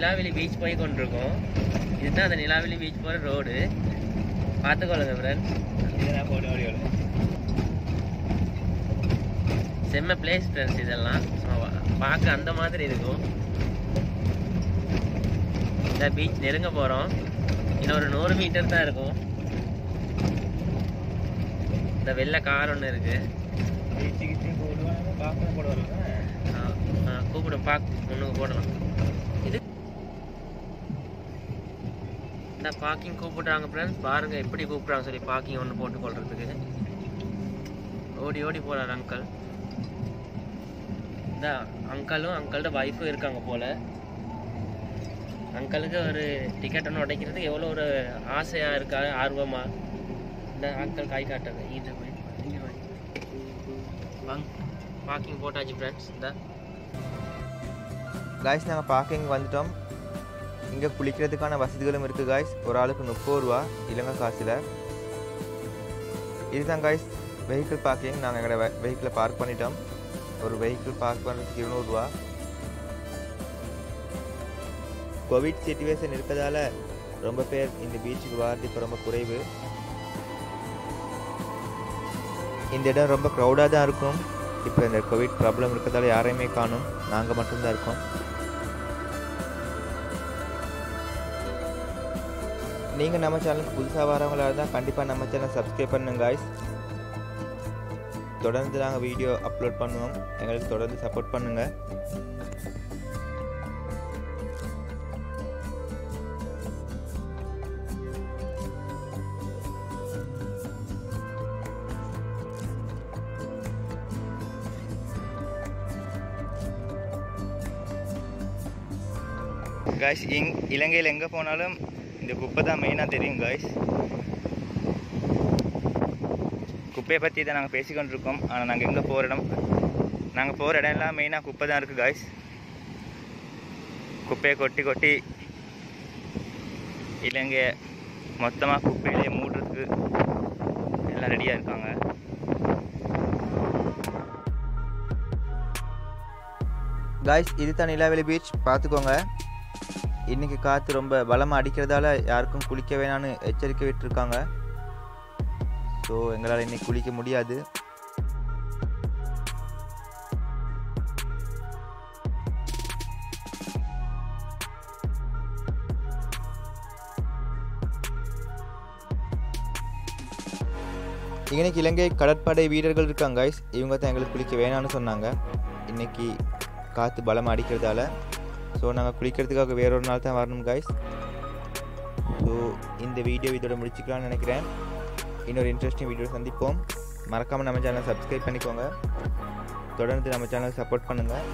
Nilaveli beach போய் கொண்டிருக்கோம். இதுதான் அந்த நிலாவெளி பீச் போகிற ரோடு. பார்த்துக்கொள்ளுங்க ஃப்ரெண்ட்ஸ். செம்ம பிளேஸ் ஃப்ரெண்ட்ஸ். இதெல்லாம் பார்க்க அந்த மாதிரி இருக்கும். இந்த பீச் நெருங்க போகிறோம். இன்னும் ஒரு 100 மீட்டர் தான் இருக்கும். இந்த வெள்ளை கார் ஒன்று இருக்கு. கூப்பிடும் ஒன்று போடலாம். இது இந்த பார்க்கிங் கூப்பிடுறாங்க ஃப்ரெண்ட்ஸ். பாருங்க எப்படி கூப்பிடுறாங்க சொல்லி பார்க்கிங் ஒன்று போட்டு கொள்றதுக்கு. ஓடி ஓடி போறாரு அங்கிள். இந்த அங்கிளும் அங்கிள்ட ஒய்ஃபும் இருக்காங்க போல. அங்கிளுக்கு ஒரு டிக்கெட் ஒன்று உடைக்கிறதுக்கு எவ்வளோ ஒரு ஆசையாக இருக்கா, ஆர்வமாக. இந்த அங்கிள் கை காட்டுறது. இதை வாங்க, பார்க்கிங் போட்டாச்சு ஃப்ரெண்ட்ஸ். இந்த காய்ஸ் நாங்கள் பார்க்கிங் வந்துட்டோம். இங்கே குளிக்கிறதுக்கான வசதிகளும் இருக்குது காய்ஸ். ஒரு ஆளுக்கு 30 ரூபா இலங்கை காசில். இதுதான் காய்ஸ் வெஹிக்கிள் பார்க்கிங். நாங்கள் எங்களோட வெஹிக்கிளை பார்க் பண்ணிட்டோம். ஒரு வெஹிக்கிள் பார்க் பண்ணுறதுக்கு 200 ரூபா. கோவிட் சிச்சுவேஷன் இருக்கிறதால ரொம்ப பேர் இந்த பீச்சுக்கு வரது இப்போ ரொம்ப குறைவு. இந்த இடம் ரொம்ப க்ரௌடாக தான் இருக்கும். இப்போ இந்த கோவிட் ப்ராப்ளம் இருக்கிறதால யாரையுமே காணும். நாங்கள் மட்டும்தான் இருக்கோம். நீங்கள் நம்ம சேனலுக்கு புதுசாக வரவங்களாக இருந்தால் கண்டிப்பாக நம்ம சேனல் சப்ஸ்கிரைப் பண்ணுங்க காய்ஸ். தொடர்ந்து நாங்கள் வீடியோ அப்லோட் பண்ணுவோம். எங்களுக்கு தொடர்ந்து சப்போர்ட் பண்ணுங்கள். காய்ஸ் இலங்கையில் எங்கே போனாலும் இந்த குப்பை தான் மெயினாக தெரியும் காய்ஸ். குப்பையை பற்றி தான் நாங்கள் பேசிக்கொண்டிருக்கோம். ஆனால் நாங்கள் எங்கே போகிற இடம் எல்லாம் மெயினாக குப்பை தான் இருக்குது காய்ஸ். குப்பையை கொட்டி கொட்டி இலங்கையை மொத்தமாக குப்பையிலே மூடுறதுக்கு எல்லாம் ரெடியாக இருக்காங்க. காய்ஸ் இது தான் நிலாவெளி பீச். பார்த்துக்கோங்க. இன்றைக்கி காற்று ரொம்ப பலமாக அடிக்கிறதால யாருக்கும் குளிக்க வேணான்னு எச்சரிக்கை விட்டுருக்காங்க. ஸோ எங்களால் இன்றைக்கி குளிக்க முடியாது. இன்னைக்கு இலங்கை கடற்படை வீரர்கள் இருக்காங்க காய்ஸ். இவங்க தான் எங்களுக்கு குளிக்க வேணான்னு சொன்னாங்க. இன்றைக்கி காற்று பலமாக அடிக்கிறதால. ஸோ நாங்கள் குளிக்கிறதுக்காக வேறொரு நாள் தான் வரணும் காய்ஸ். ஸோ இந்த வீடியோ இதோட முடிச்சுக்கலாம்னு நினைக்கிறேன். இன்னொரு இன்ட்ரெஸ்டிங் வீடியோ சந்திப்போம். மறக்காமல் நம்ம சேனலை சப்ஸ்கிரைப் பண்ணிக்கோங்க. தொடர்ந்து நம்ம சேனலை சப்போர்ட் பண்ணுங்கள்.